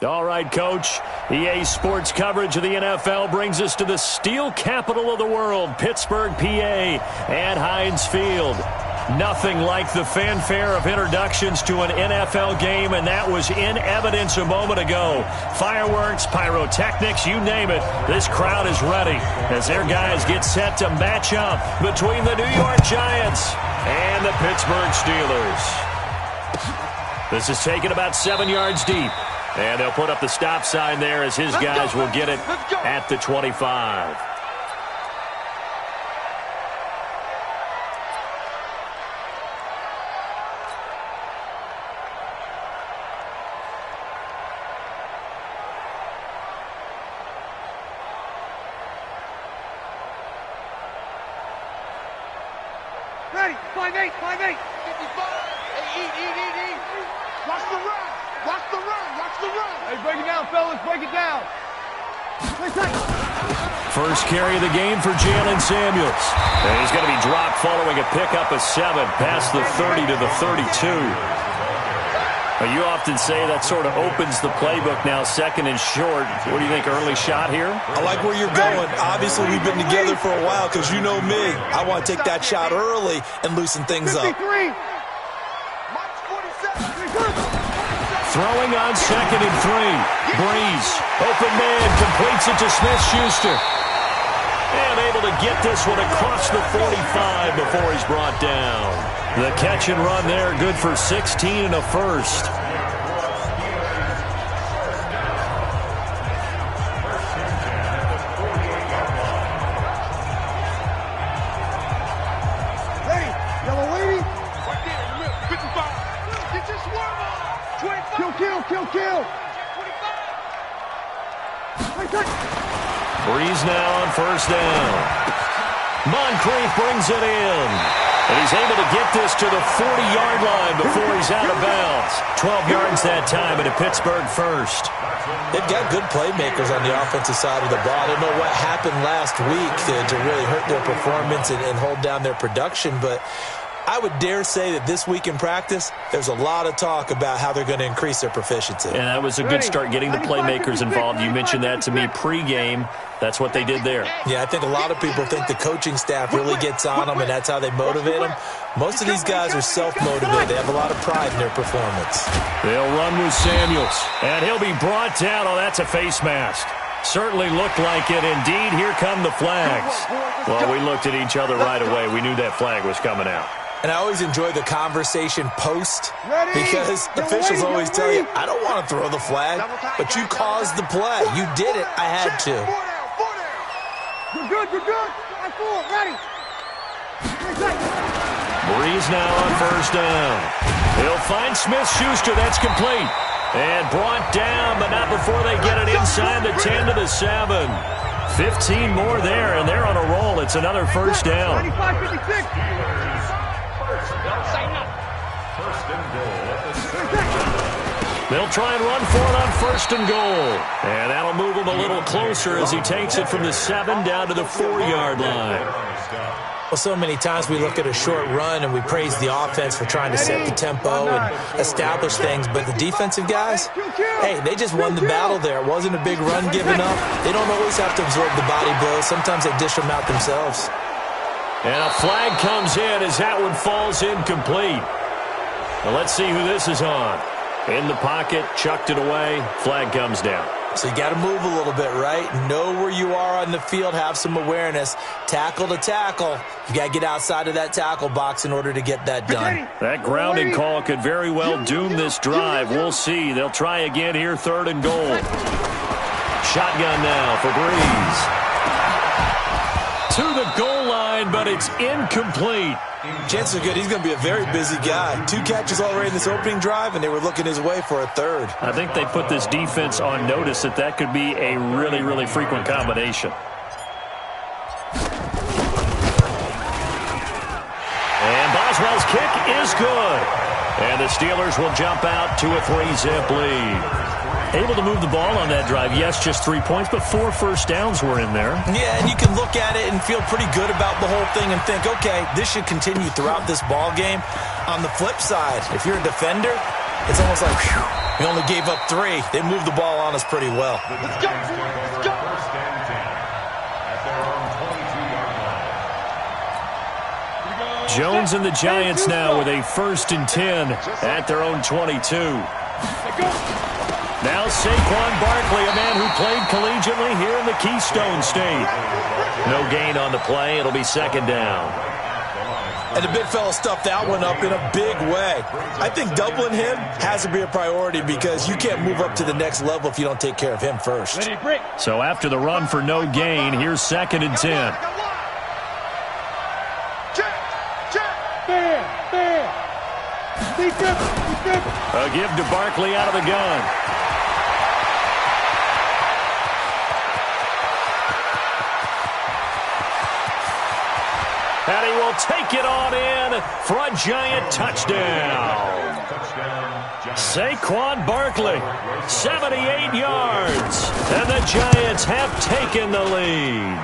All right, Coach. EA Sports coverage of the NFL brings us to the steel capital of the world, Pittsburgh, PA, and Heinz Field. Nothing like the fanfare of introductions to an NFL game, and that was in evidence a moment ago. Fireworks, pyrotechnics, you name it. This crowd is ready as their guys get set to match up between the New York Giants and the Pittsburgh Steelers. This is taken about 7 yards deep. And they'll put up the stop sign there as his guys will get it at the 25. Ready, 5-8, 5-8. 55. Eat. Watch the run. Watch the run. Watch the run. Hey, break it down, fellas. Break it down. First carry of the game for Jalen Samuels. And he's going to be dropped following a pickup of 7 past the 30 to the 32. You often say that sort of opens the playbook now, second and short. What do you think, early shot here? I like where you're going. Obviously, we've been together for a while because you know me. I want to take that shot early and loosen things up. 53. Throwing on 2nd and 3. Breeze, open man, completes it to Smith-Schuster. And able to get this one across the 45 before he's brought down. The catch and run there, good for 16 and a first. Ready, yellow lady. Right there in the middle, 55. Get your swerve on. 25. Kill. 25. Breeze now on first down. Moncrief brings it in. And he's able to get this to the 40-yard line before he's out of bounds. 12 yards that time and a Pittsburgh first. They've got good playmakers on the offensive side of the ball. I don't know what happened last week to really hurt their performance and hold down their production, but I would dare say that this week in practice, there's a lot of talk about how they're going to increase their proficiency. And that was a good start getting the playmakers involved. You mentioned that to me pregame. That's what they did there. Yeah, I think a lot of people think the coaching staff really gets on them, and that's how they motivate them. Most of these guys are self-motivated. They have a lot of pride in their performance. They'll run with Samuels, and he'll be brought down. Oh, that's a face mask. Certainly looked like it. Indeed, here come the flags. Well, we looked at each other right away. We knew that flag was coming out. And I always enjoy the conversation post because officials always tell you, I don't want to throw the flag, but you caused the play. You did it. I had to. You're good. I'm full. Ready. Breeze now on first down. He'll find Smith-Schuster. That's complete. And brought down, but not before they get it inside the 10 to the 7. 15 more there, and they're on a roll. It's another first down. 55-56. They'll try and run for it on first and goal. And that'll move him a little closer as he takes it from the 7 down to the 4-yard line. Well, so many times we look at a short run and we praise the offense for trying to set the tempo and establish things. But the defensive guys, hey, they just won the battle there. It wasn't a big run given up. They don't always have to absorb the body blows. Sometimes they dish them out themselves. And a flag comes in as that one falls incomplete. Well, let's see who this is on. In the pocket, chucked it away, flag comes down. So you got to move a little bit, right? Know where you are on the field, have some awareness. Tackle to tackle. You got to get outside of that tackle box in order to get that done. That grounding call could very well doom this drive. We'll see. They'll try again here, 3rd and goal. Shotgun now for Breeze. To the goal line, but it's incomplete. Chances are good he's going to be a very busy guy. 2 catches already in this opening drive, and they were looking his way for a 3rd. I think they put this defense on notice that could be a really, really frequent combination. And Boswell's kick is good. And the Steelers will jump out to a 3-zip lead. Able to move the ball on that drive. Yes, just 3 points, but 4 first downs were in there. Yeah, and you can look at it and feel pretty good about the whole thing and think, okay, this should continue throughout this ball game. On the flip side, if you're a defender, It's almost like, whew, we only gave up 3. They moved the ball on us pretty well. Let's go. Let's go. Jones and the Giants now with a 1st and 10 at their own 22. Now Saquon Barkley, a man who played collegiately here in the Keystone State. No gain on the play. It'll be 2nd down. And the big fella stuffed that one up in a big way. I think doubling him has to be a priority because you can't move up to the next level if you don't take care of him first. So after the run for no gain, here's 2nd and 10. A give to Barkley out of the gun. And he will take it on in for a Giant touchdown. Saquon Barkley, 78 yards. And the Giants have taken the lead.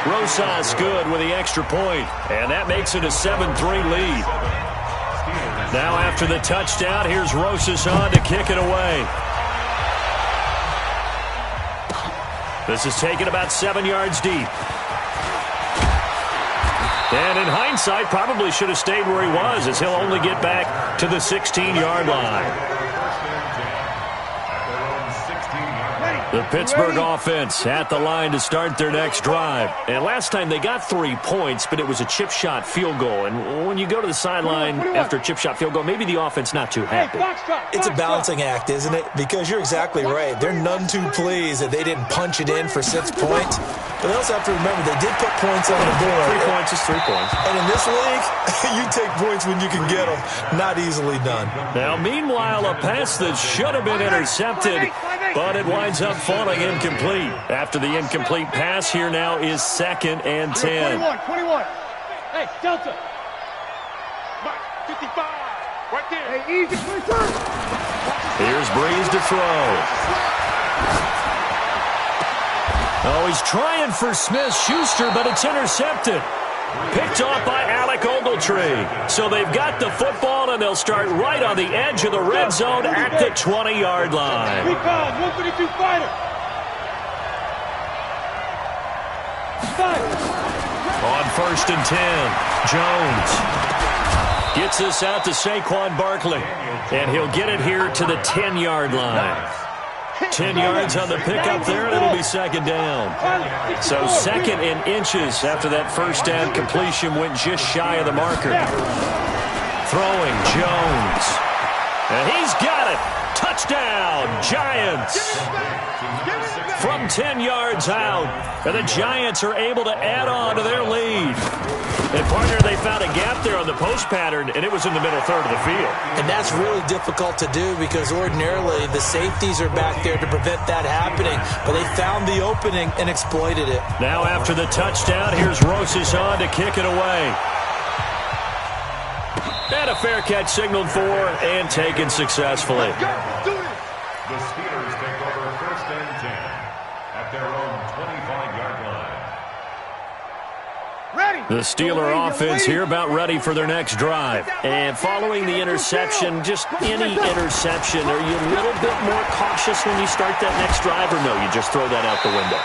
Rosas good with the extra point, and that makes it a 7-3 lead. Now after the touchdown, here's Rosas on to kick it away. This is taken about 7 yards deep. And in hindsight, probably should have stayed where he was, as he'll only get back to the 16-yard line. The Pittsburgh offense at the line to start their next drive. And last time they got 3 points, but it was a chip shot field goal. And when you go to the sideline after a chip shot field goal, maybe the offense not too happy. It's a balancing act, isn't it? Because you're exactly right. They're none too pleased that they didn't punch it in for 6 points. But they also have to remember they did put points on the board. 3 points is 3 points. And in this league, you take points when you can get them. Not easily done. Now, meanwhile, a pass that should have been intercepted, but it winds up falling incomplete. After the incomplete pass, here now is 2nd and 10. 21. Hey, Delta. 55. Right there. Hey, easy. Here's Breeze to throw. Oh, he's trying for Smith-Schuster, but it's intercepted. Picked off by Alec Ogletree. So they've got the football, and they'll start right on the edge of the red zone at the 20-yard line. 152 fighter. On 1st and 10, Jones gets this out to Saquon Barkley, and he'll get it here to the 10-yard line. 10 yards on the pickup there, and it'll be 2nd down. So 2nd and inches after that 1st down completion went just shy of the marker. Throwing Jones. And he's got it. Touchdown, Giants. From 10 yards out. And the Giants are able to add on to their lead. And, partner, they found a gap there on the post pattern, and it was in the middle third of the field. And that's really difficult to do because ordinarily the safeties are back there to prevent that happening. But they found the opening and exploited it. Now after the touchdown, here's Rosas on to kick it away. And a fair catch signaled for and taken successfully. The Steelers take over 1st and 10 at their own 25-yard line. The Steeler offense here about ready for their next drive. And following the interception, just any interception, are you a little bit more cautious when you start that next drive, or no, you just throw that out the window?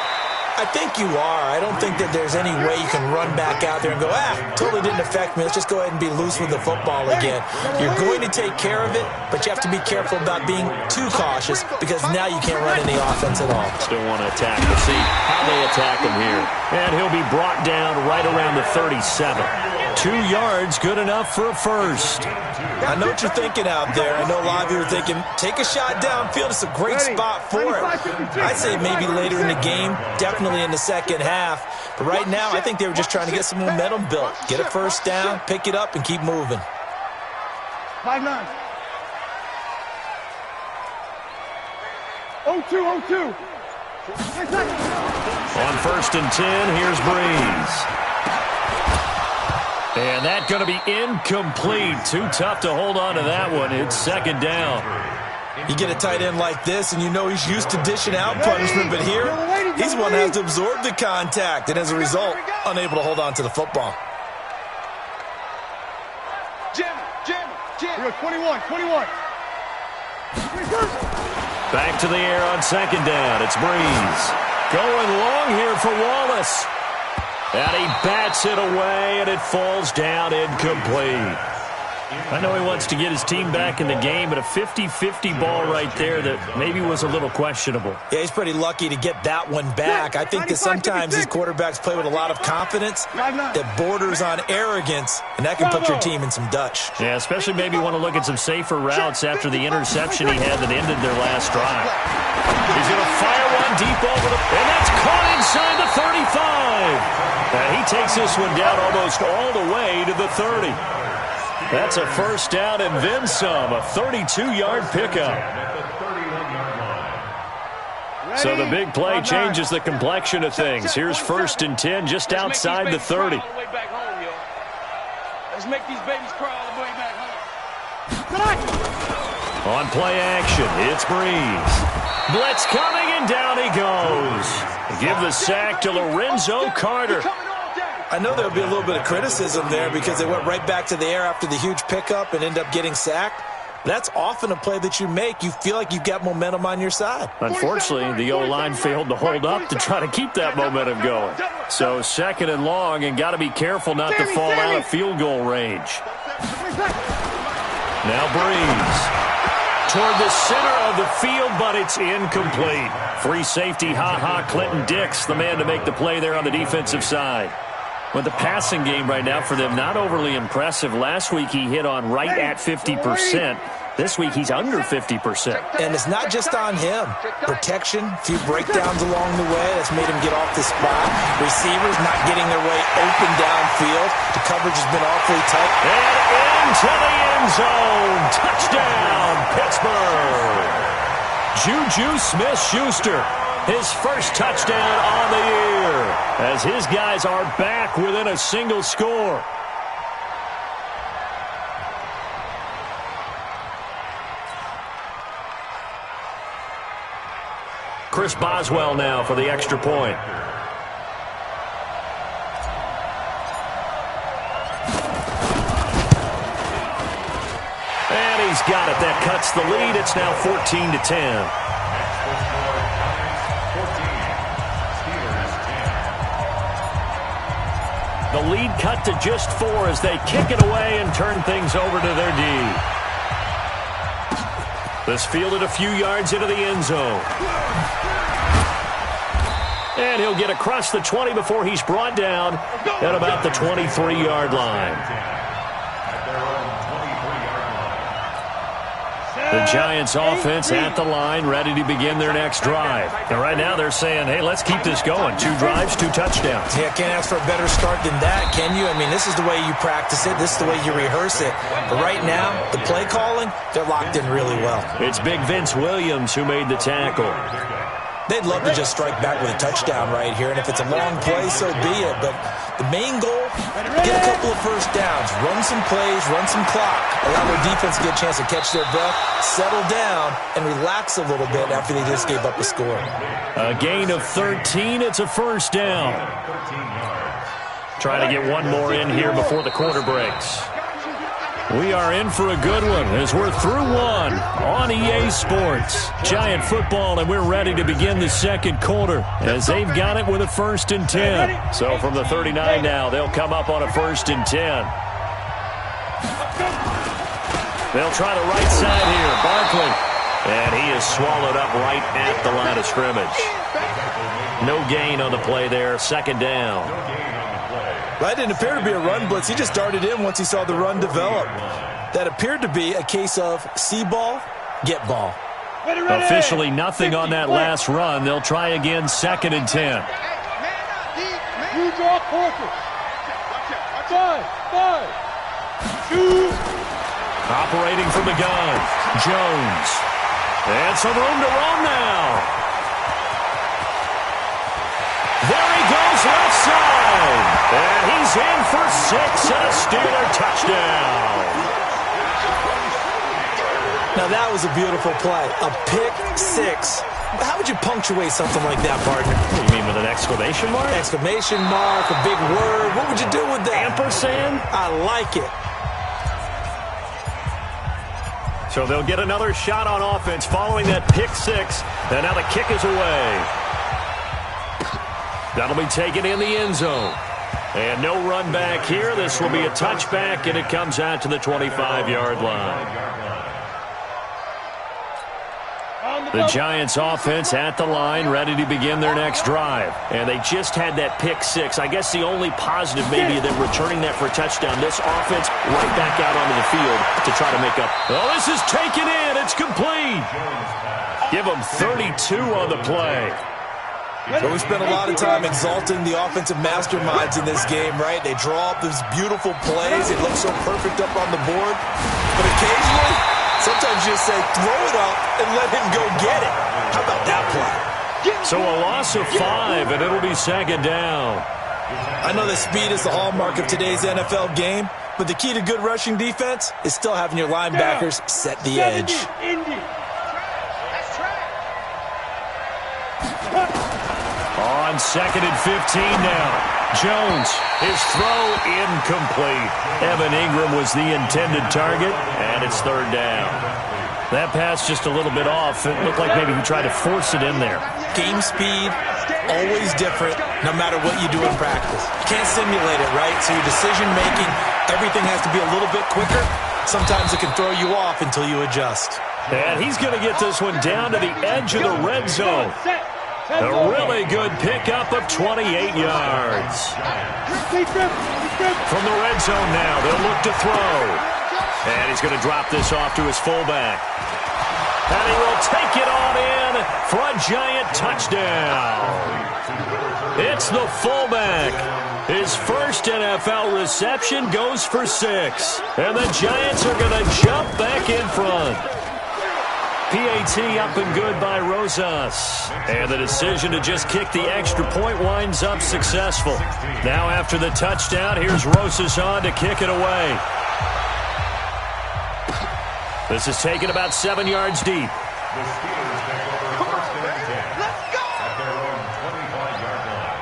I think you are. I don't think that there's any way you can run back out there and go, totally didn't affect me. Let's just go ahead and be loose with the football again. You're going to take care of it, but you have to be careful about being too cautious because now you can't run any offense at all. Still want to attack. We'll see how they attack him here. And he'll be brought down right around the 37. 2 yards, good enough for a first. I know what you're thinking out there. I know a lot of you are thinking, take a shot downfield. It's a great spot for it. I'd say maybe later in the game, definitely in the second half. But right now, I think they were just trying to get some momentum built. Get a first down, pick it up, and keep moving. 5-9. 0-2. On 1st and 10, here's Breeze. And that's going to be incomplete. Too tough to hold on to that one. It's 2nd down. You get a tight end like this, and you know he's used to dishing out punishment, but here, he's the one that has to absorb the contact, and as a result, unable to hold on to the football. Jim. 21. Back to the air on second down. It's Breeze. Going long here for Wallace. And he bats it away, and it falls down incomplete. I know he wants to get his team back in the game, but a 50-50 ball right there that maybe was a little questionable. Yeah, he's pretty lucky to get that one back. I think that sometimes these quarterbacks play with a lot of confidence that borders on arrogance, and that can put your team in some Dutch. Yeah, especially maybe want to look at some safer routes after the interception he had that ended their last drive. He's going to fire one deep over and that's caught inside the 35. And he takes this one down almost all the way to the 30. That's a first down and then some, a 32-yard pickup. So the big play changes the complexion of things. Here's first and 10 just outside the 30. Let's make these babies cry all the way back home. On play action, it's Breeze. Blitz coming, and down he goes. Give the sack to Lorenzo Carter. I know there'll be a little bit of criticism there because they went right back to the air after the huge pickup and end up getting sacked. That's often a play that you make. You feel like you've got momentum on your side. Unfortunately, the O-line failed to hold up to try to keep that momentum going. So second and long, and got to be careful not to fall out of field goal range. Now Breeze. Toward the center of the field, but it's incomplete. Free safety, Clinton Dix, the man to make the play there on the defensive side. With the passing game right now for them, not overly impressive. Last week he hit on right at 50%. This week he's under 50%. And it's not just on him. Protection, a few breakdowns along the way. That's made him get off the spot. Receivers not getting their way open downfield. The coverage has been awfully tight. And into the end zone. Touchdown, Pittsburgh. Juju Smith-Schuster. His first touchdown on the year as his guys are back within a single score. Chris Boswell now for the extra point. And he's got it. That cuts the lead. It's now 14-10. The lead cut to just 4 as they kick it away and turn things over to their D. This fielded a few yards into the end zone. And he'll get across the 20 before he's brought down at about the 23-yard line. The Giants offense at the line, ready to begin their next drive. And right now they're saying, hey, let's keep this going. 2 drives, 2 touchdowns. Yeah, can't ask for a better start than that, can you? I mean, this is the way you practice it. This is the way you rehearse it. But right now, the play calling, they're locked in really well. It's big Vince Williams who made the tackle. They'd love to just strike back with a touchdown right here, and if it's a long play, so be it. But the main goal, get a couple of first downs, run some plays, run some clock, allow their defense to get a chance to catch their breath, settle down, and relax a little bit after they just gave up a score. A gain of 13, it's a first down. Trying to get one more in here before the quarter breaks. We are in for a good one as we're through one on EA Sports. Giant football, and we're ready to begin the second quarter as they've got it with a first and 10. So from the 39 now, they'll come up on a first and 10. They'll try the right side here. Barkley. And he is swallowed up right at the line of scrimmage. No gain on the play there. Second down. That didn't appear to be a run blitz. He just darted in once he saw the run develop. That appeared to be a case of see ball, get ball. Officially nothing on that last run. They'll try again, second and 10. You draw corker. 5, 2. Operating from the gun, Jones. And some room to run now. There he goes left side. And he's in for 6 and a Steeler touchdown. Now that was a beautiful play. A pick 6. How would you punctuate something like that, partner? What do you mean, with an exclamation mark? Exclamation mark, a big word. What would you do with that? Ampersand? I like it. So So they'll get another shot on offense following that pick six. And now the kick is away. That'll be taken in the end zone. And no run back here. This will be a touchback, and it comes out to the 25-yard line. The Giants offense at the line, ready to begin their next drive. And they just had that pick six. I guess the only positive maybe that returning that for a touchdown. This offense right back out onto the field to try to make up. Oh, this is taken in. It's complete. Give them 32 on the play. So we spent a lot of time exalting the offensive masterminds in this game, right? They draw up these beautiful plays. It looks so perfect up on the board. But occasionally, sometimes you just say, throw it up and let him go get it. How about that play? So a loss of 5, and it'll be second down. I know that speed is the hallmark of today's NFL game, but the key to good rushing defense is still having your linebackers set the edge. On second and 15 now. Jones, his throw incomplete. Evan Ingram was the intended target, and it's third down. That pass just a little bit off. It looked like maybe he tried to force it in there. Game speed, always different, no matter what you do in practice. You can't simulate it, right? So your decision-making, everything has to be a little bit quicker. Sometimes it can throw you off until you adjust. And he's going to get this one down to the edge of the red zone. A really good pickup of 28 yards. From the red zone now, they'll look to throw. And he's going to drop this off to his fullback. And he will take it on in for a giant touchdown. It's the fullback. His first NFL reception goes for 6. And the Giants are going to jump back in front. PAT up and good by Rosas. And the decision to just kick the extra point winds up successful. Now after the touchdown, here's Rosas on to kick it away. This is taken about 7 yards deep. The Steelers take over first and 10. Let's go! At their own 25-yard line.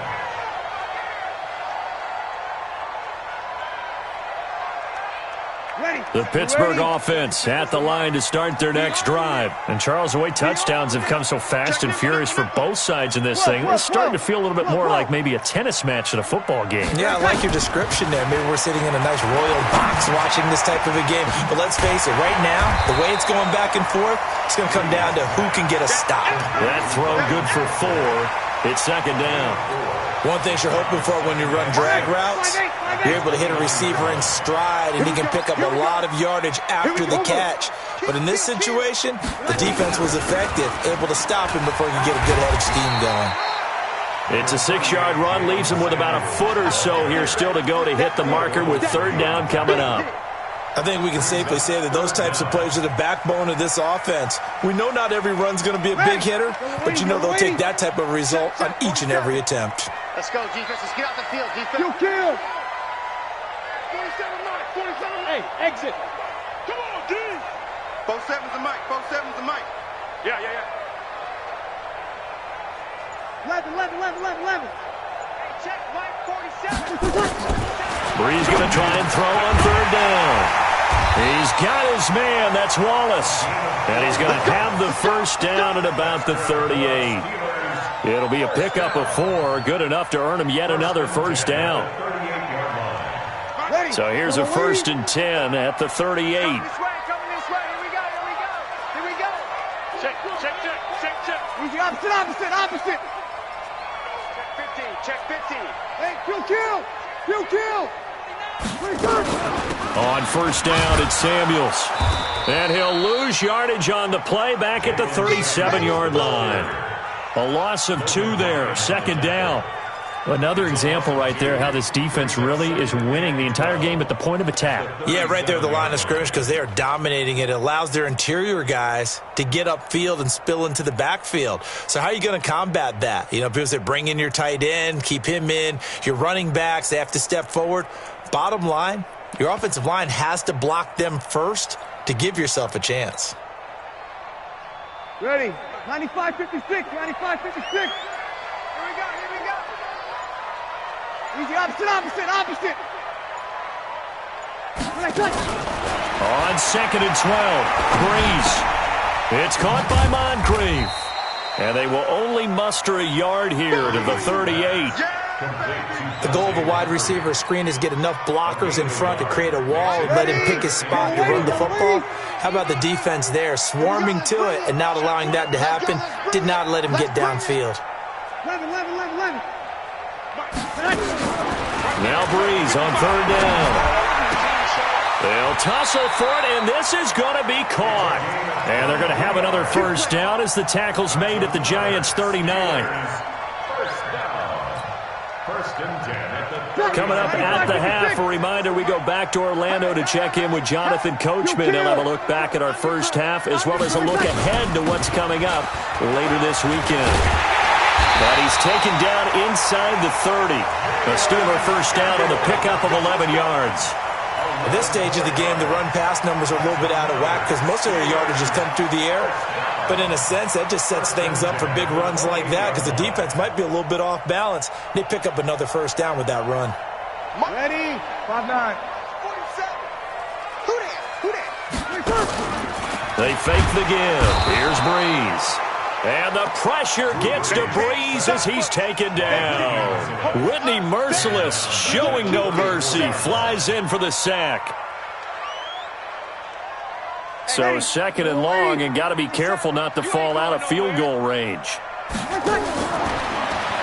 The Pittsburgh offense at the line to start their next drive. And Charles, the way touchdowns have come so fast and furious for both sides in this thing, it's starting to feel a little bit more like maybe a tennis match at a football game. Yeah, I like your description there. Maybe we're sitting in a nice royal box watching this type of a game. But let's face it, right now, the way it's going back and forth, it's going to come down to who can get a stop. That throw good for 4. It's second down. One thing you're hoping for when you run drag routes, you're able to hit a receiver in stride, and he can pick up a lot of yardage after the catch. But in this situation, the defense was effective, able to stop him before he could get a good head of steam going. It's a 6-yard run, leaves him with about a foot or so here still to go to hit the marker with third down coming up. I think we can safely say that those types of plays are the backbone of this offense. We know not every run's going to be a big hitter, but you know they'll take that type of result on each and every attempt. Let's go, defense. Let's get out the field, defense. You kill. 47 Mike. 47 Mike. Hey, exit. Come on, D. 47's the mic. 47's the mic. Yeah. 11. Hey, check Mike 47. Bree's going to try and throw on third down. He's got his man. That's Wallace. And he's going to have the first down at about the 38. It'll be a pickup of 4. Good enough to earn him yet another first down. So here's a 1st and 10 at the 38. Coming this way. Here we go. Check. Easy, opposite. Check 15. Hey, kill. On first down, it's Samuels. And he'll lose yardage on the play back at the 37-yard line. A loss of 2 there, second down. Another example right there how this defense really is winning the entire game at the point of attack. Yeah, right there at the line of scrimmage because they are dominating it. It allows their interior guys to get upfield and spill into the backfield. So how are you going to combat that? You know, because they bring in your tight end, keep him in. Your running backs, they have to step forward. Bottom line, your offensive line has to block them first to give yourself a chance. Ready. 95-56. Here we go. Easy, opposite. On 2nd and 12, Breeze. It's caught by Moncrief. And they will only muster a yard here to the 38. The goal of a wide receiver screen is get enough blockers in front to create a wall and let him pick his spot to run the football. How about the defense there, swarming to it and not allowing that to happen? Did not let him get downfield. Now Breeze on 3rd down. They'll tussle for it, and this is going to be caught. And they're going to have another first down as the tackle's made at the Giants' 39. Coming up at the half, a reminder, we go back to Orlando to check in with Jonathan Coachman. He'll have a look back at our first half as well as a look ahead to what's coming up later this weekend. But he's taken down inside the 30. A Steeler first down on the pickup of 11 yards. At this stage of the game, the run-pass numbers are a little bit out of whack because most of their yardage has come through the air. But in a sense, that just sets things up for big runs like that because the defense might be a little bit off balance. They pick up another first down with that run. Ready? 5-9. 47. They fake the give. Here's Breeze. And the pressure gets to Breeze as he's taken down. Whitney Merciless, showing no mercy, flies in for the sack. So 2nd and long, and got to be careful not to fall out of field goal range.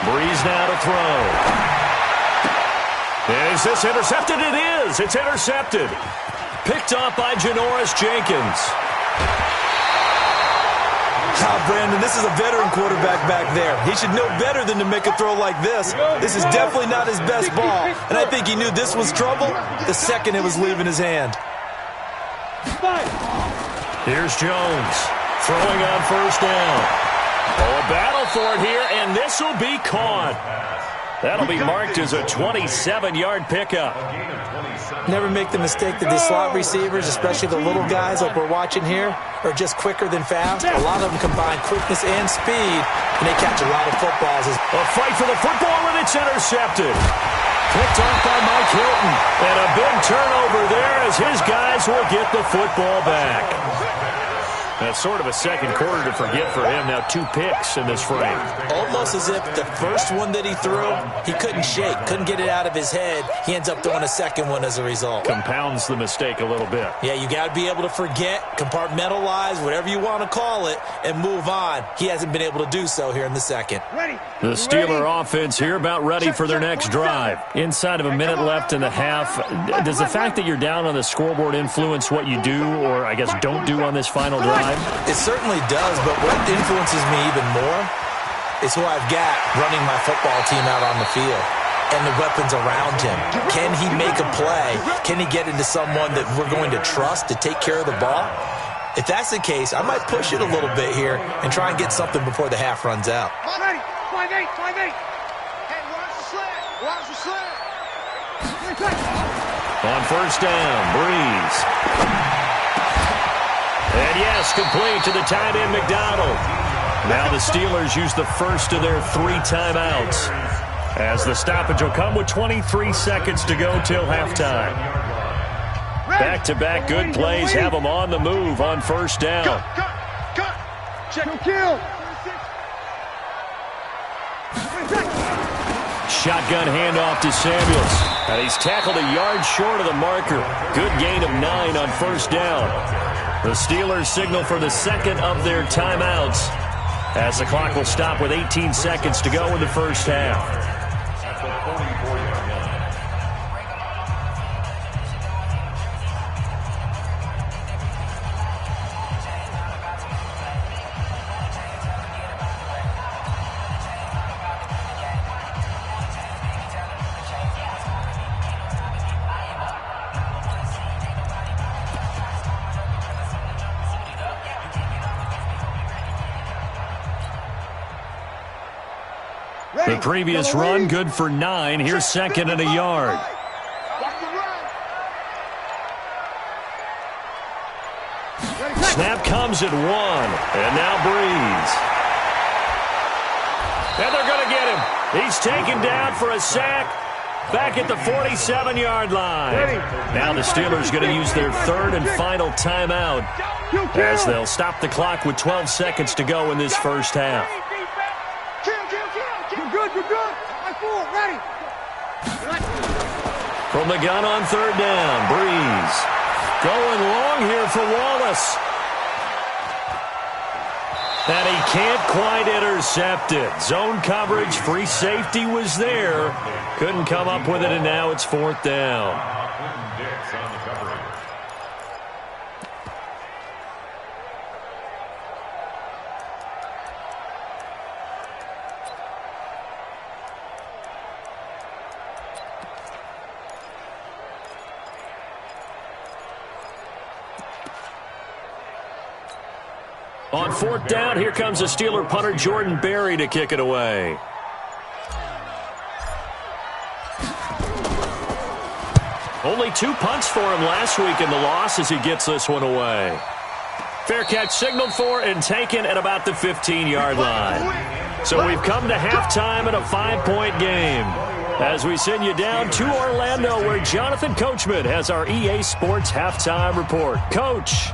Breeze now to throw. Is this intercepted? It is. It's intercepted. Picked off by Janoris Jenkins. Brandon, this is a veteran quarterback back there. He should know better than to make a throw like this. This is definitely not his best ball, and I think he knew this was trouble the second it was leaving his hand. Here's Jones throwing on first down. Oh, a battle for it here, and this will be caught. That'll be marked as a 27-yard pickup. Never make the mistake that the slot receivers, especially the little guys like we're watching here, are just quicker than fast. A lot of them combine quickness and speed, and they catch a lot of footballs. A fight for the football, and it's intercepted. Picked off by Mike Hilton. And a big turnover there as his guys will get the football back. That's sort of a second quarter to forget for him. Now 2 picks in this frame. Almost as if the first one that he threw, he couldn't shake, couldn't get it out of his head. He ends up throwing a second one as a result. Compounds the mistake a little bit. Yeah, you got to be able to forget, compartmentalize, whatever you want to call it, and move on. He hasn't been able to do so here in the second. The Steeler offense here about ready for their next drive. Inside of a minute left in the half. Does the fact that you're down on the scoreboard influence what you do, or I guess don't do on this final drive? It certainly does, but what influences me even more is who I've got running my football team out on the field and the weapons around him. Can he make a play? Can he get into someone that we're going to trust to take care of the ball? If that's the case, I might push it a little bit here and try and get something before the half runs out. 5-8. 5-8. Hey, watch the slant. Watch the slant. On first down, Breeze. And yes, complete to the tight end, McDonald. Now the Steelers use the first of their 3 timeouts, as the stoppage will come with 23 seconds to go till halftime. Back-to-back good plays have them on the move on first down. Cut. Check and kill. Shotgun handoff to Samuels. And he's tackled a yard short of the marker. Good gain of 9 on first down. The Steelers signal for the second of their timeouts, as the clock will stop with 18 seconds to go in the first half. The previous run, good for 9. Here's 2nd and a yard. Snap comes at 1. And now Breeze. And they're going to get him. He's taken down for a sack. back at the 47-yard line. Now the Steelers going to use their third and final timeout as they'll stop the clock with 12 seconds to go in this first half. You're good, you're good. Ready. From the gun on third down, Breeze. Going long here for Wallace. And he can't quite intercept it. Zone coverage, free safety was there. Couldn't come up with it, and now it's fourth down. On fourth down, here comes the Steeler punter Jordan Berry to kick it away. Only 2 punts for him last week in the loss as he gets this one away. Fair catch signaled for and taken at about the 15-yard line. So we've come to halftime in a 5-point game. As we send you down to Orlando, where Jonathan Coachman has our EA Sports halftime report. Coach.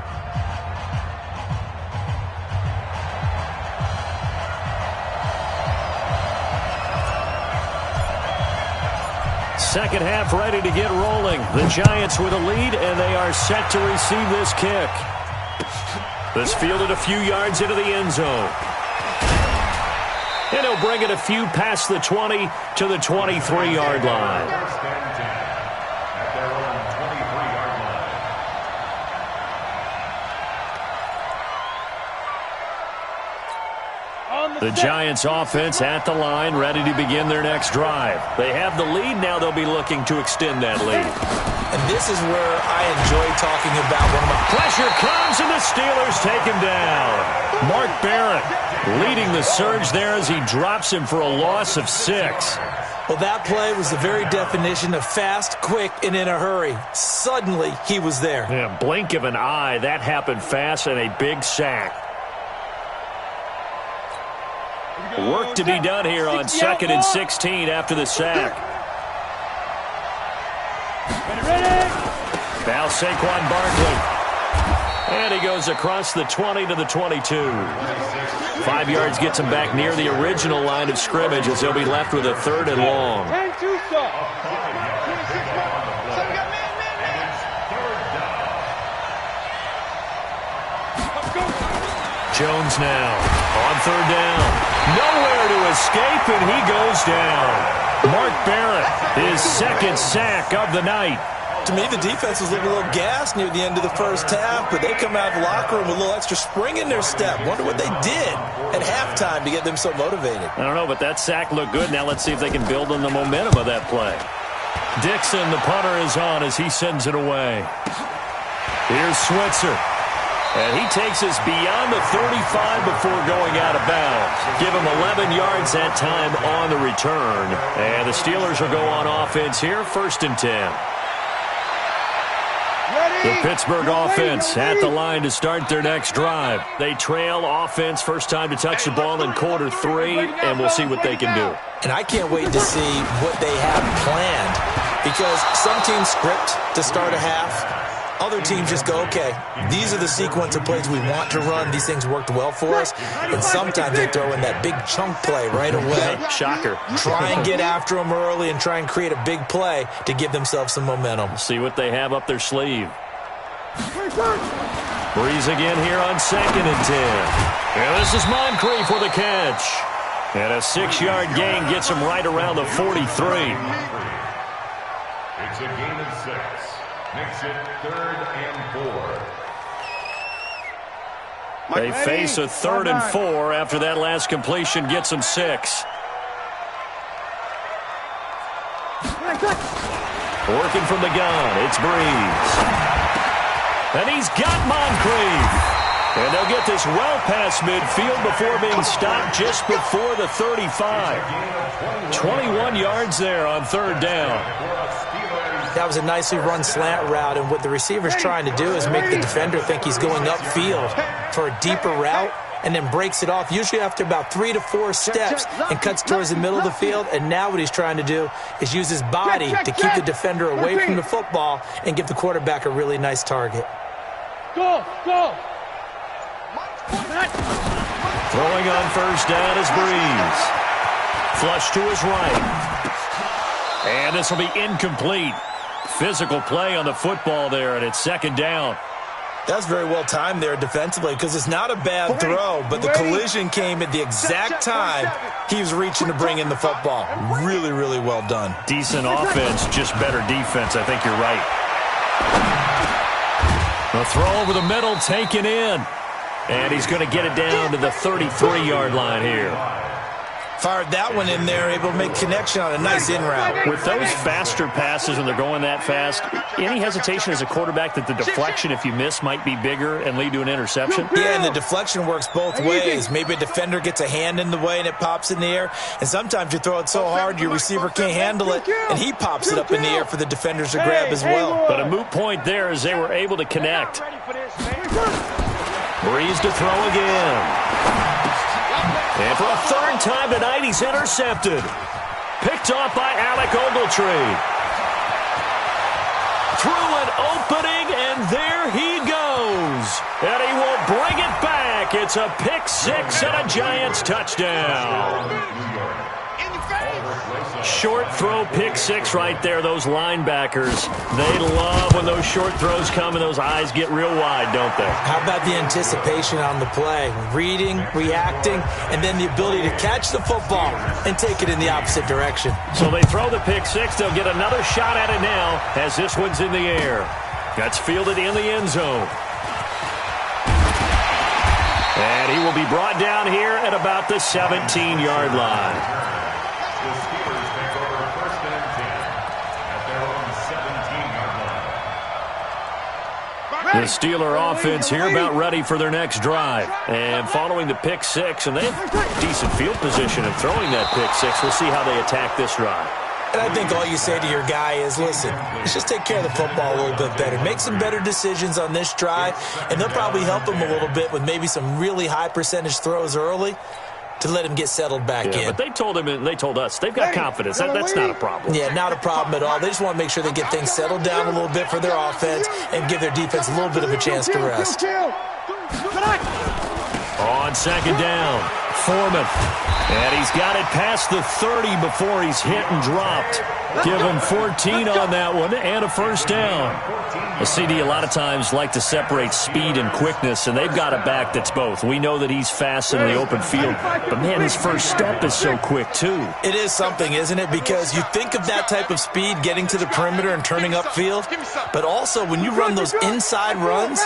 Second half ready to get rolling. The Giants with a lead, and they are set to receive this kick. This fielded a few yards into the end zone. And he'll bring it a few past the 20 to the 23-yard line. The Giants offense at the line, ready to begin their next drive. They have the lead. Now they'll be looking to extend that lead. And this is where I enjoy talking about one of my... Pressure comes, and the Steelers take him down. Mark Barrett leading the surge there as he drops him for a loss of 6. Well, that play was the very definition of fast, quick, and in a hurry. Suddenly, he was there. Yeah, blink of an eye. That happened fast, and a big sack. Work to be done here on 2nd and 16 after the sack. Now Saquon Barkley. And he goes across the 20 to the 22. 5 yards gets him back near the original line of scrimmage as they'll be left with a third and long. Jones now on third down. Nowhere to escape, and he goes down. Mark Barrett, his second sack of the night. To me, the defense was looking a little gassed near the end of the first half, but they come out of the locker room with a little extra spring in their step. Wonder what they did at halftime to get them so motivated. I don't know, but that sack looked good. Now let's see if they can build on the momentum of that play. Dixon, the punter, is on as he sends it away. Here's Switzer. And he takes us beyond the 35 before going out of bounds. Give him 11 yards that time on the return. And the Steelers will go on offense here, 1st and 10. The Pittsburgh offense at the line to start their next drive. They trail offense, first time to touch the ball in quarter 3, and we'll see what they can do. And I can't wait to see what they have planned, because some teams script to start a half. Other teams just go, okay, these are the sequence of plays we want to run. These things worked well for us. And sometimes they throw in that big chunk play right away. Shocker. Try and get after them early and try and create a big play to give themselves some momentum. See what they have up their sleeve. Breeze again here on 2nd and 10. And this is Moncrief for the catch. And a 6-yard gain gets him right around the 43. It's a gain of 6. Makes it 3rd and 4. They face a 3rd and 4 after that last completion gets them 6. Working from the gun, it's Breeze. And he's got Moncrief. And they'll get this well past midfield before being stopped just before the 35. 21 yards there on 3rd down. That was a nicely run slant route, and what the receiver's trying to do is make the defender think he's going upfield for a deeper route, and then breaks it off, usually after about 3 to 4 steps, and cuts towards the middle of the field. And now what he's trying to do is use his body to keep the defender away from the football and give the quarterback a really nice target. Go! Throwing on first down is Breeze. Flush to his right. And this will be incomplete. Physical play on the football there, and it's second down. That's very well timed there defensively, because it's not a bad throw, but the collision came at the exact time he was reaching to bring in the football. Really, really well done. Decent offense, just better defense. I think you're right. The throw over the middle, taken in. And he's going to get it down to the 33-yard line here. Fired that one in there, able to make connection on a nice in route. With those faster passes when they're going that fast, any hesitation as a quarterback that the deflection, if you miss, might be bigger and lead to an interception? Yeah, and the deflection works both ways. Maybe a defender gets a hand in the way and it pops in the air, and sometimes you throw it so hard your receiver can't handle it, and he pops it up in the air for the defenders to grab as well. But a moot point there as they were able to connect. Breeze to throw again. And for a third time tonight, he's intercepted. Picked off by Alec Ogletree. Through an opening, and there he goes. And he will bring it back. It's a pick six and a Giants touchdown. Short throw, pick six right there. Those linebackers, they love when those short throws come and those eyes get real wide, don't they? How about the anticipation on the play? Reading, reacting, and then the ability to catch the football and take it in the opposite direction. So they throw the pick six. They'll get another shot at it now as this one's in the air. That's fielded in the end zone. And he will be brought down here at about the 17-yard line. The Steeler offense here about ready for their next drive. And following the pick six, and they have decent field position in throwing that pick six. We'll see how they attack this drive. And I think all you say to your guy is, listen, let's just take care of the football a little bit better. Make some better decisions on this drive, and they'll probably help him a little bit with maybe some really high percentage throws early to let him get settled back in. But they told him, and they told us, they've got confidence. That's not a problem. Yeah, not a problem at all. They just want to make sure they get things settled down a little bit for their offense and give their defense a little bit of a chance to rest. On second down, Foreman. And he's got it past the 30 before he's hit and dropped. Give him 14 on that one and a first down. A CD a lot of times like to separate speed and quickness, and they've got a back that's both. We know that he's fast in the open field, but man, his first step is so quick too. It is something, isn't it? Because you think of that type of speed getting to the perimeter and turning upfield, but also when you run those inside runs,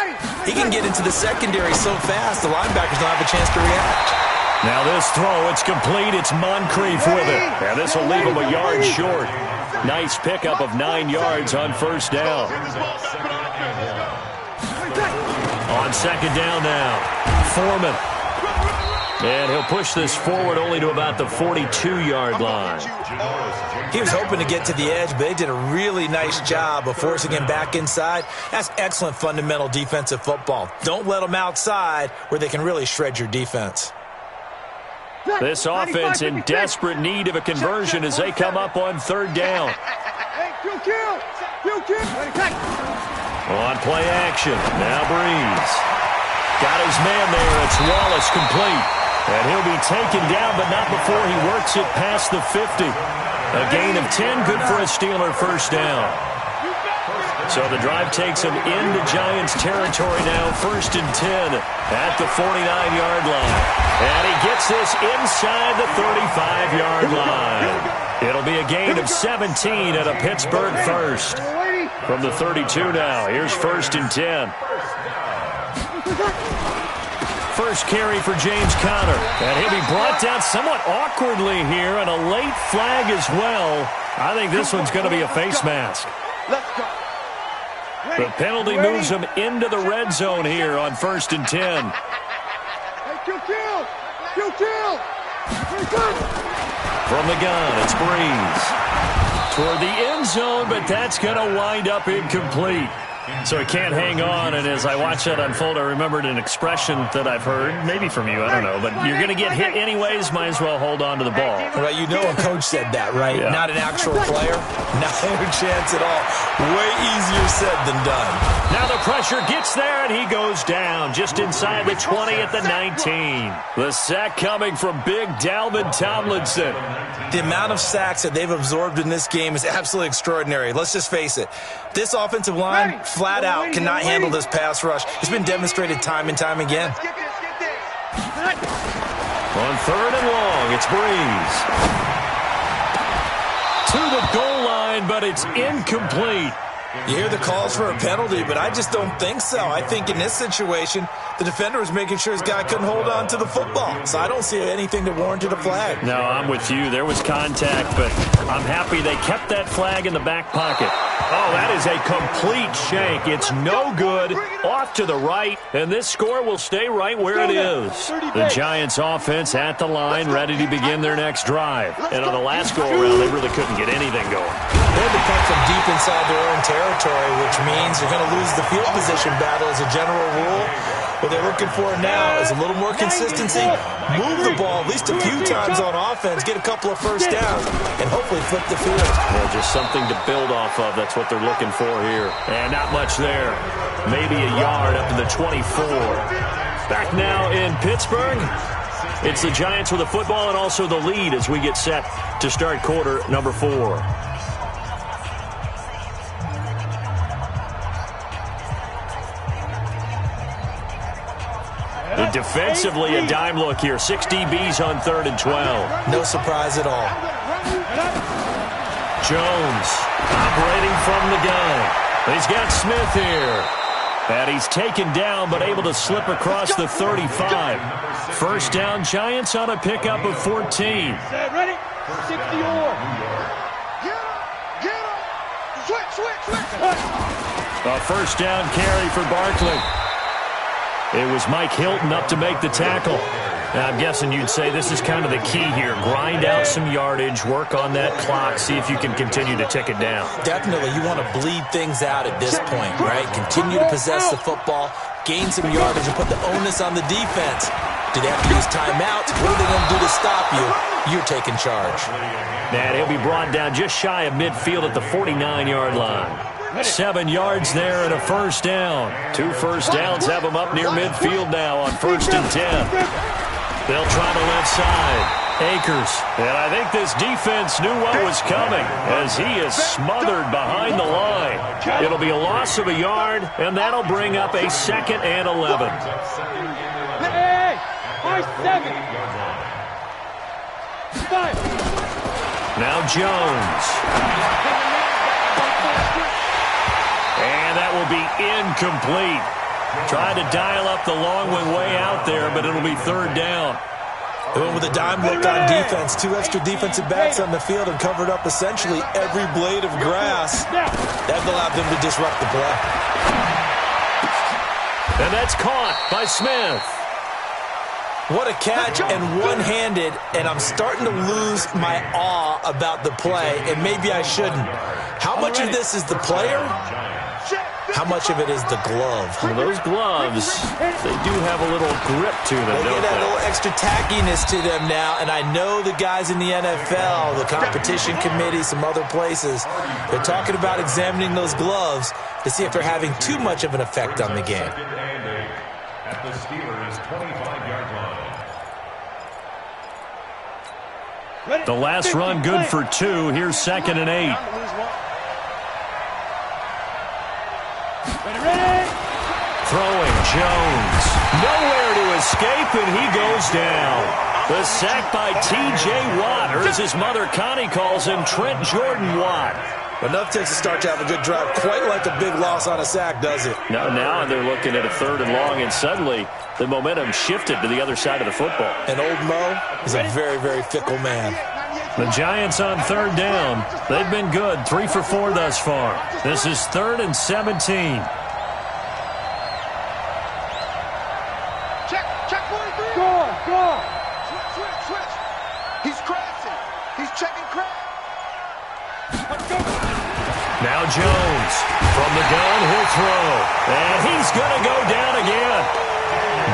he can get into the secondary so fast the linebackers don't have a chance to react. Now this throw, it's complete. It's Moncrief with it. And this will leave him a yard short. Nice pickup of 9 yards on first down. On second down now, Foreman. And he'll push this forward only to about the 42-yard line. He was hoping to get to the edge, but they did a really nice job of forcing him back inside. That's excellent fundamental defensive football. Don't let them outside where they can really shred your defense. This offense in desperate need of a conversion as they come up on third down. On play action, now Breeze. Got his man there, it's Wallace complete. And he'll be taken down, but not before he works it past the 50. A gain of 10, good for a Steeler first down. So the drive takes him into Giants territory now, 1st and 10 at the 49-yard line. And he gets this inside the 35-yard line. It'll be a gain of 17 at a Pittsburgh first. From the 32 now, here's 1st and 10. First carry for James Conner. And he'll be brought down somewhat awkwardly here, and a late flag as well. I think this one's going to be a face mask. Let's go. The penalty moves him into the red zone here on 1st and 10. From the gun, it's Breeze. Toward the end zone, but that's going to wind up incomplete. So he can't hang on, and as I watch that unfold, I remembered an expression that I've heard, maybe from you, I don't know, but you're going to get hit anyways, might as well hold on to the ball. Well, you know a coach said that, right? Yeah. Not an actual player. Not a chance at all. Way easier said than done. Now the pressure gets there, and he goes down just inside the 20 at the 19. The sack coming from big Dalvin Tomlinson. The amount of sacks that they've absorbed in this game is absolutely extraordinary. Let's just face it. This offensive line, flat out, cannot handle this pass rush. It's been demonstrated time and time again. On third and long, it's Breeze. To the goal line, but it's incomplete. You hear the calls for a penalty, but I just don't think so. I think in this situation, the defender was making sure his guy couldn't hold on to the football. So I don't see anything that warranted a flag. No, I'm with you. There was contact, but I'm happy they kept that flag in the back pocket. Oh, that is a complete shank. It's no good. Off to the right, and this score will stay right where it is. The Giants offense at the line, ready to begin their next drive. And on the last go-around, they really couldn't get anything going. They had to come from deep inside their own territory, which means they're going to lose the field position battle as a general rule. What they're looking for now is a little more consistency, move the ball at least a few times on offense, get a couple of first downs, and hopefully flip the field. Well, just something to build off of. That's what they're looking for here. And not much there. Maybe a yard up to the 24. Back now in Pittsburgh. It's the Giants with the football and also the lead as we get set to start quarter number 4. Defensively, a dime look here. 6 DBs on 3rd and 12. No surprise at all. Jones operating from the gun. He's got Smith here. And he's taken down but able to slip across the 35. First down, Giants on a pickup of 14. Ready? 60 or. Get up. Switch. A first down carry for Barkley. It was Mike Hilton up to make the tackle. Now, I'm guessing you'd say this is kind of the key here. Grind out some yardage, work on that clock, see if you can continue to tick it down. Definitely, you want to bleed things out at this point, right? Continue to possess the football, gain some yardage, and put the onus on the defense. Do they have to use timeouts? What are they going to do to stop you? You're taking charge. And he'll be brought down just shy of midfield at the 49-yard line. 7 yards there and a first down. 2 first downs have them up near midfield now on 1st and 10. They'll try the left side. Akers. And I think this defense knew what was coming as he is smothered behind the line. It'll be a loss of a yard, and that'll bring up a 2nd and 11. Hey, 7. Now Jones. And that will be incomplete. Trying to dial up the long one way out there, but it'll be 3rd down. They went with a dime look on defense. 2 extra defensive backs on the field and covered up essentially every blade of grass. That allowed them to disrupt the play. And that's caught by Smith. What a catch, and one-handed, and I'm starting to lose my awe about the play, and maybe I shouldn't. How much of this is the player? How much of it is the glove? Well, those gloves, they do have a little grip to them, They don't get a they? little extra tackiness to them now, and I know the guys in the NFL, the competition committee, some other places, they're talking about examining those gloves to see if they're having too much of an effect on the game. At the Steelers' 25-yard line. The last run good for 2. Here's 2nd and 8. Throwing Jones. Nowhere to escape, and he goes down. The sack by T.J. Watt, or as his mother Connie calls him, Trent Jordan Watt. Enough takes a start to have a good drive. Quite like a big loss on a sack, does it? Now they're looking at a 3rd and long, and suddenly the momentum shifted to the other side of the football. And old Mo is a very, very fickle man. The Giants on 3rd down. They've been good, 3 for 4 thus far. This is 3rd and 17. Check 43. Go. Switch. He's crashing. He's checking crash. Now Now Jones from the gun, he'll throw. And he's going to go down again.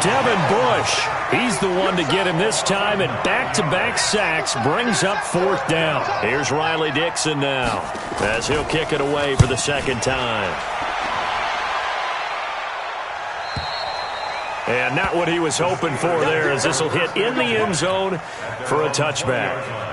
Devin Bush, he's the one to get him this time, and back-to-back sacks brings up 4th down. Here's Riley Dixon now as he'll kick it away for the 2nd time. And not what he was hoping for there, as this will hit in the end zone for a touchback.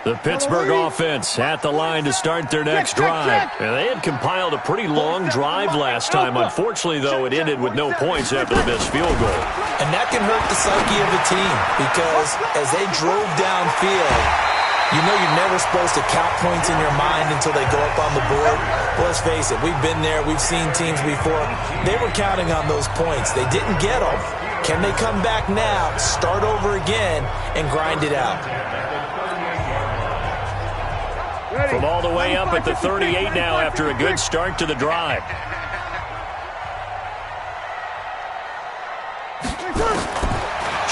The Pittsburgh offense at the line to start their next drive. And they had compiled a pretty long drive last time. Unfortunately, though, it ended with no points after the missed field goal. And that can hurt the psyche of a team, because as they drove downfield, you know you're never supposed to count points in your mind until they go up on the board. Well, let's face it, we've been there. We've seen teams before. They were counting on those points. They didn't get them. Can they come back now, start over again, and grind it out? From all the way up at the 38 now after a good start to the drive.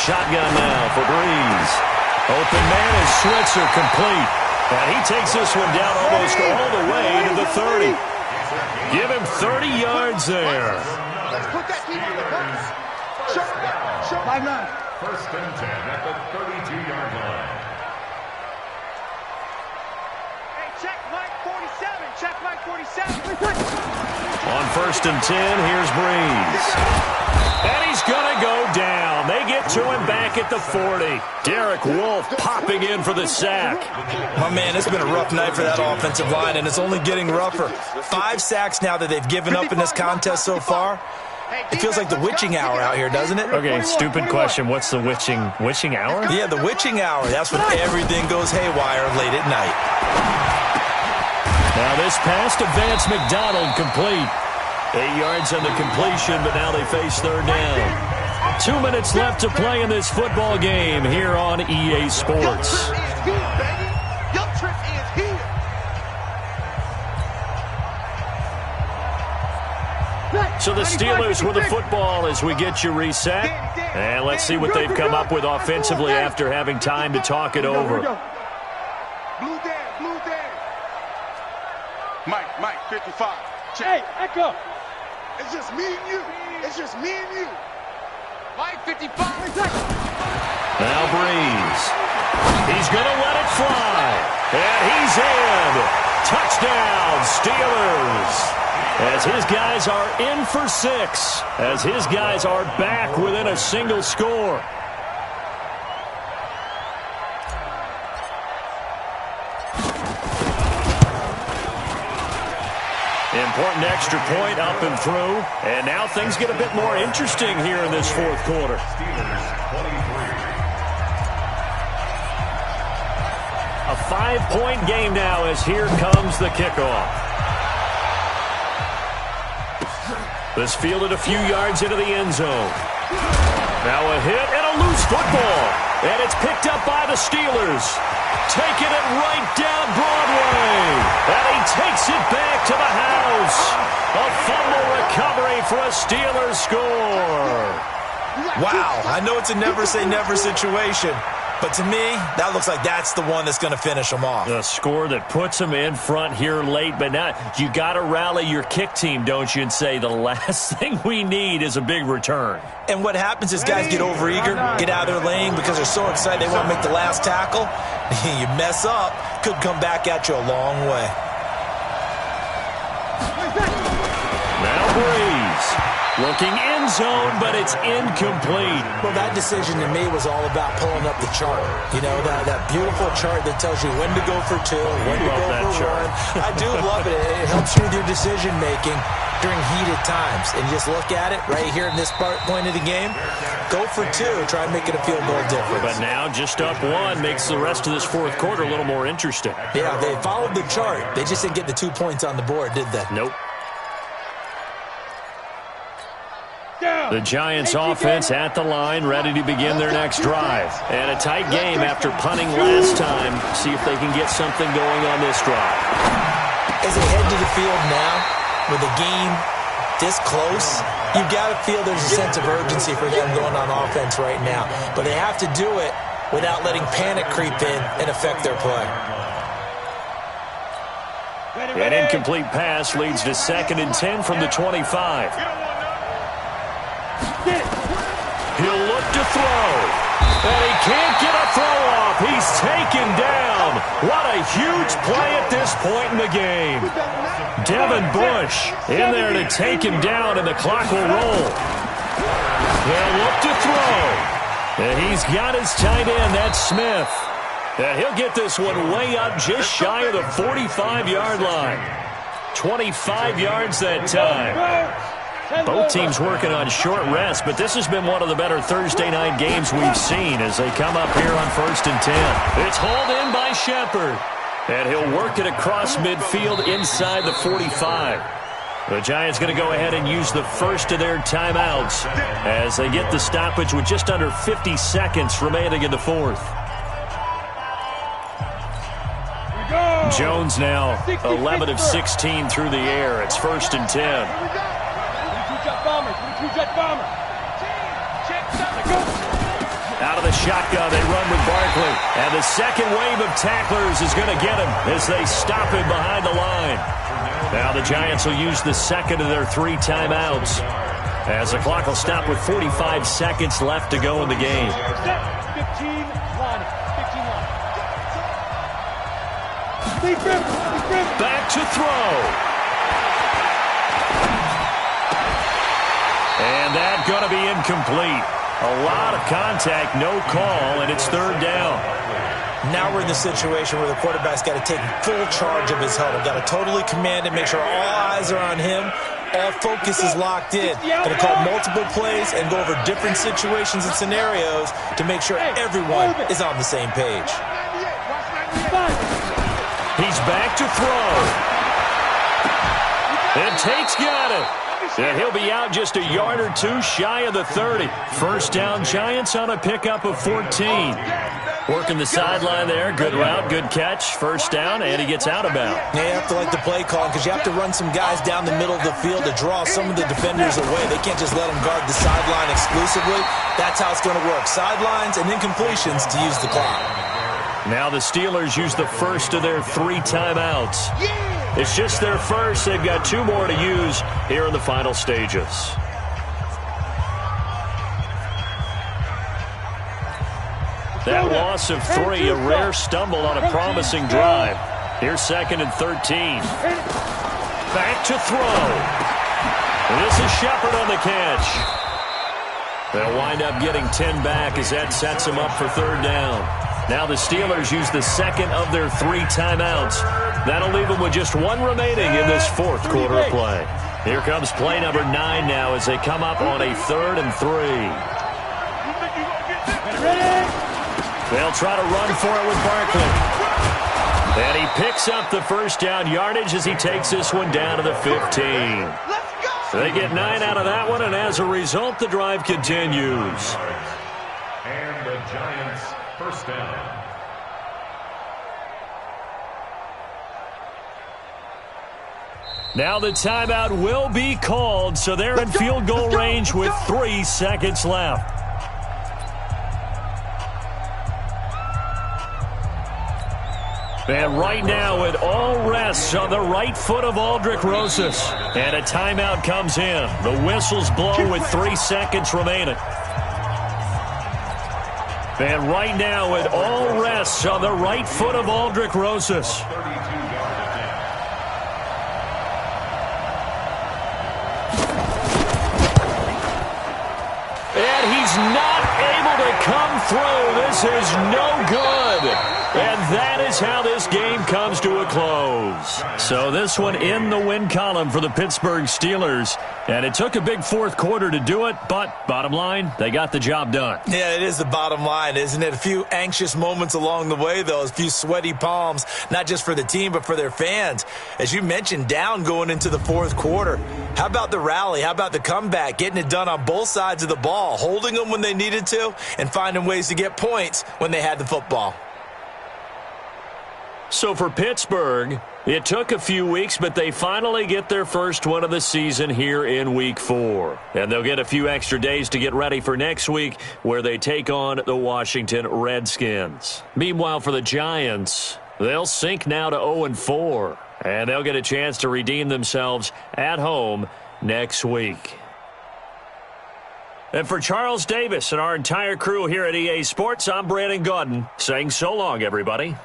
Shotgun now for Breeze. Open man is Switzer complete. And he takes this one down almost all the way to the 30. Give him 30 yards there. Let's put that team on the box. Show 5-9. 1st and 10 at the 32-yard line. Check Mike 47. Check Mike 47. On 1st and 10, here's Breeze. And he's going to go down. They get to him back at the 40. Derek Wolfe popping in for the sack. My man, it's been a rough night for that offensive line, and it's only getting rougher. 5 sacks now that they've given up in this contest so far. It feels like the witching hour out here, doesn't it? Okay, stupid question. What's the witching hour? Yeah, the witching hour. That's when everything goes haywire late at night. Now this pass to Vance McDonald complete. 8 yards on the completion, but now they face 3rd down. 2 minutes left to play in this football game here on EA Sports. So the Steelers with the football as we get you reset. And let's see what they've come up with offensively after having time to talk it over. Blue dead. Mike, 55. Check. Hey, Echo. It's just me and you. Mike, 55. Now Breeze. He's going to let it fly. And he's in. Touchdown, Steelers. As his guys are in for 6. As his guys are back within a single score. Important extra point up and through. And now things get a bit more interesting here in this 4th quarter. A 5-point game now as here comes the kickoff. This fielded a few yards into the end zone. Now a hit and a loose football. And it's picked up by the Steelers. Taking it right down Broadway. And he takes it back to the house. A fumble recovery for a Steelers score. Wow, I know it's a never-say-never situation, but to me, that looks like that's the one that's going to finish them off. The score that puts them in front here late, but now you got to rally your kick team, don't you, and say the last thing we need is a big return. And what happens is guys get overeager, get out of their lane because they're so excited they want to make the last tackle. You mess up, could come back at you a long way. Now Breeze. Looking end zone, but it's incomplete. Well, that decision to me was all about pulling up the chart. You know, that beautiful chart that tells you when to go for 2, when to go for 1. I do love it. It helps you with your decision-making during heated times. And just look at it right here in this point of the game. Go for 2. Try and make it a field goal difference. But now just up 1 makes the rest of this 4th quarter a little more interesting. Yeah, they followed the chart. They just didn't get the 2 points on the board, did they? Nope. The Giants offense at the line, ready to begin their next drive. And a tight game after punting last time. See if they can get something going on this drive. As they head to the field now, with the game this close, you've got to feel there's a sense of urgency for them going on offense right now. But they have to do it without letting panic creep in and affect their play. An incomplete pass leads to 2nd and 10 from the 25. He'll look to throw. And he can't get a throw off. He's taken down. What a huge play at this point in the game. Devin Bush in there to take him down, and the clock will roll. He'll look to throw. And he's got his tight end. That's Smith. And he'll get this one way up just shy of the 45-yard line. 25 yards that time. Both teams working on short rest, but this has been one of the better Thursday night games we've seen as they come up here on 1st and 10. It's hauled in by Shepard. And he'll work it across midfield inside the 45. The Giants going to go ahead and use the first of their timeouts as they get the stoppage with just under 50 seconds remaining in the fourth. Jones now 11 of 16 through the air. It's 1st and 10. Out of the shotgun, they run with Barkley. And the second wave of tacklers is going to get him as they stop him behind the line. Now the Giants will use the second of their 3 timeouts as the clock will stop with 45 seconds left to go in the game. 15 line. Back to throw. And that's going to be incomplete. A lot of contact, no call, and it's 3rd down. Now we're in the situation where the quarterback's got to take full charge of his huddle. Got to totally command it, make sure all eyes are on him. All focus is locked in. Going to call multiple plays and go over different situations and scenarios to make sure everyone is on the same page. He's back to throw. And Tate's got it. And he'll be out just a yard or two shy of the 30. 1st down, Giants on a pickup of 14. Working the sideline there. Good route, good catch. 1st down, and he gets out of bounds. Yeah, you have to like the play call because you have to run some guys down the middle of the field to draw some of the defenders away. They can't just let them guard the sideline exclusively. That's how it's going to work. Sidelines and incompletions to use the clock. Now the Steelers use the first of their 3 timeouts. It's just their first. They've got 2 more to use here in the final stages. That loss of 3, a rare stumble on a promising drive. Here's 2nd and 13. Back to throw. This is Shepard on the catch. They'll wind up getting 10 back as that sets them up for 3rd down. Now the Steelers use the second of their 3 timeouts. That'll leave them with just 1 remaining in this 4th quarter of play. Here comes play number 9 now as they come up on a 3rd and 3. They'll try to run for it with Barkley. And he picks up the 1st down yardage as he takes this one down to the 15. They get 9 out of that one, and as a result, the drive continues. And the Giants' 1st down. Now the timeout will be called, so they're in field goal range with 3 seconds left. And right now it all rests on the right foot of Aldrick Rosas. And a timeout comes in. The whistles blow with 3 seconds remaining. And right now it all rests on the right foot of Aldrick Rosas. And he's not able to come through. This is no good. And that is how this game comes to a close. So this one in the win column for the Pittsburgh Steelers. And it took a big 4th quarter to do it, but bottom line, they got the job done. Yeah, it is the bottom line, isn't it? A few anxious moments along the way, though. A few sweaty palms, not just for the team, but for their fans. As you mentioned, down going into the 4th quarter. How about the rally? How about the comeback? Getting it done on both sides of the ball, holding them when they needed to, and finding ways to get points when they had the football. So for Pittsburgh, it took a few weeks, but they finally get their first win of the season here in Week 4. And they'll get a few extra days to get ready for next week, where they take on the Washington Redskins. Meanwhile, for the Giants, they'll sink now to 0-4. And they'll get a chance to redeem themselves at home next week. And for Charles Davis and our entire crew here at EA Sports, I'm Brandon Gaudin saying so long, everybody.